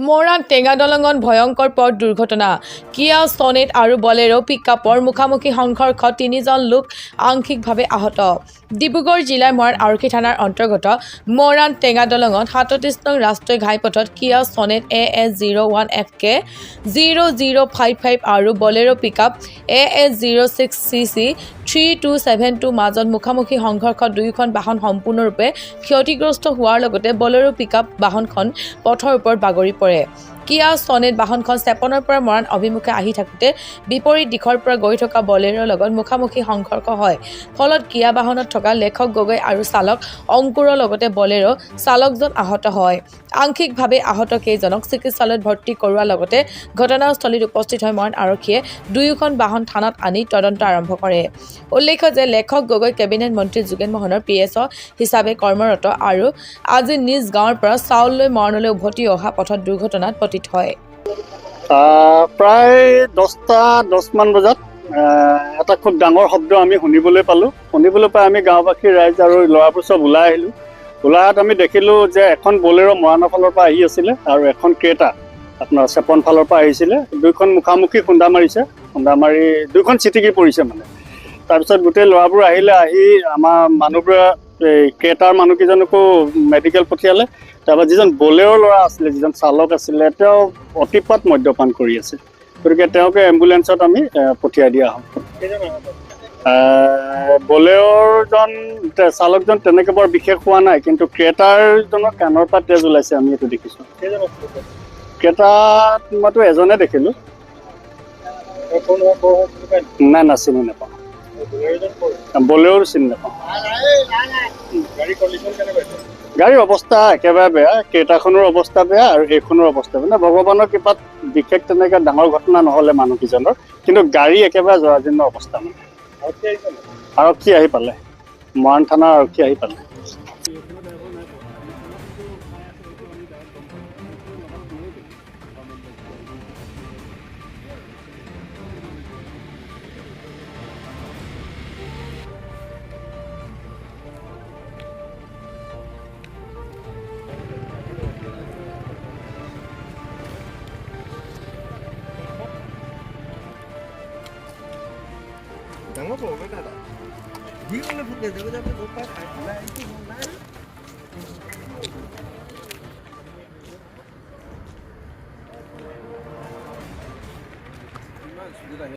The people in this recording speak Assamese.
মৰাণ টেঙা দলঙত ভয়ংকৰ পথ দুৰ্ঘটনা। কিয়া ছনেট আৰু বলেৰো পিকআপৰ মুখামুখি সংঘৰ্ষত 3জন লোক আংশিকভাৱে আহত। ডিব্ৰুগড় জিলাৰ মৰাণ আৰক্ষী থানাৰ অন্তৰ্গত মৰাণ টেঙা দলঙত 37 নং ৰাষ্ট্ৰীয় ঘাইপথত কিয়া ছনেট AS01FK 0055 আৰু বলেৰো পিকআপ AS06CC 3272 মাজত মুখামুখি সংঘৰ্ষত দুয়োখন বাহন সম্পূৰ্ণৰূপে ক্ষতিগ্ৰস্ত হোৱাৰ লগতে বলেৰো পিকআপ বাহনখন পথৰ ওপৰত বাগৰি পৰে। কিয়া ছনেট বাহনখন চেপনৰ পৰা মৰাণ অভিমুখে আহি থাকোঁতে বিপৰীত দিশৰ পৰা গৈ থকা বলেৰোৰ লগত মুখামুখি সংঘৰ্ষ হয়। ফলত কিয়া বাহনত থকা লেখক গগৈ আৰু চালক অংকুৰৰ লগতে বলেৰো চালকজন আহত হয়। আংশিকভাৱে আহত কেইজনক চিকিৎসালয়ত ভৰ্তি কৰোৱাৰ লগতে ঘটনাস্থলীত উপস্থিত হৈ মৰাণ আৰক্ষীয়ে দুয়োখন বাহন থানাত আনি তদন্ত আৰম্ভ কৰে। উল্লেখ্য যে লেখক গগৈ কেবিনেট মন্ত্ৰী যোগেন মোহনৰ PSO হিচাপে কৰ্মৰত আৰু আজি নিজ গাঁৱৰ পৰা চাউল লৈ মৰাণলৈ উভতি অহা পথত দুৰ্ঘটনাত পতিত হয়। প্ৰায় 10:10 মান বজাত এটা খুব ডাঙৰ শব্দ আমি শুনিবলৈ পালোঁ। শুনিবলৈ পাই আমি গাঁওবাসী ৰাইজ আৰু ল'ৰাবোৰ চব ওলাই আহিলোঁ। ওলাই আমি দেখিলোঁ যে এখন বলেৰো মৰাণৰ ফালৰ পৰা আহি আছিলে আৰু এখন ক্ৰেটা আপোনাৰ চেপন ফালৰ পৰা আহিছিলে। দুইখন মুখামুখি খুন্দা মাৰিছে। খুন্দা মাৰি দুইখন চিটিকি পৰিছে মানে। তাৰপিছত গোটেই ল'ৰাবোৰ আহিলে, আহি আমাৰ মানুহবোৰে এই ক্ৰেটাৰ মানুহকেইজনকো মেডিকেল পঠিয়ালে। তাৰপৰা যিজন বলেৰো ল'ৰা আছিলে, যিজন চালক আছিলে, তেওঁ অতিপাত মদ্যপান কৰি আছে। গতিকে তেওঁকে এম্বুলেঞ্চত আমি পঠিয়াই দিয়া হ'ল। বলেৰোজন চালকজন তেনেকৈ বৰ বিশেষ হোৱা নাই, কিন্তু ক্ৰেটাৰজনৰ কাণৰ পৰা তেজ ওলাইছে, আমি এইটো দেখিছোঁ। ক্ৰেটাত মইতো এজনে দেখিলোঁ। নাই না, চিনি নাপাওঁ। বলেৰো চিনি নাপাওঁ। গাড়ীৰ অৱস্থা একেবাৰে বেয়া। ক্ৰেটাখনৰ অৱস্থা বেয়া আৰু এইখনৰ অৱস্থা বেয়া। ভগৱানৰ কৃপাত বিশেষ তেনেকৈ ডাঙৰ ঘটনা নহ'লে মানুহকেইজনৰ, কিন্তু গাড়ী একেবাৰে জৰাজীৰ্ণ অৱস্থা মানে। আৰক্ষী আহি পালে, মৰাণ থানাৰ আৰক্ষী আহি পালে। ডাঙৰ প্ৰব্লেম এটা যিকোনো ফুটে যাব যাব গৈ পাই খাই ওলাই আহিছোঁ নাই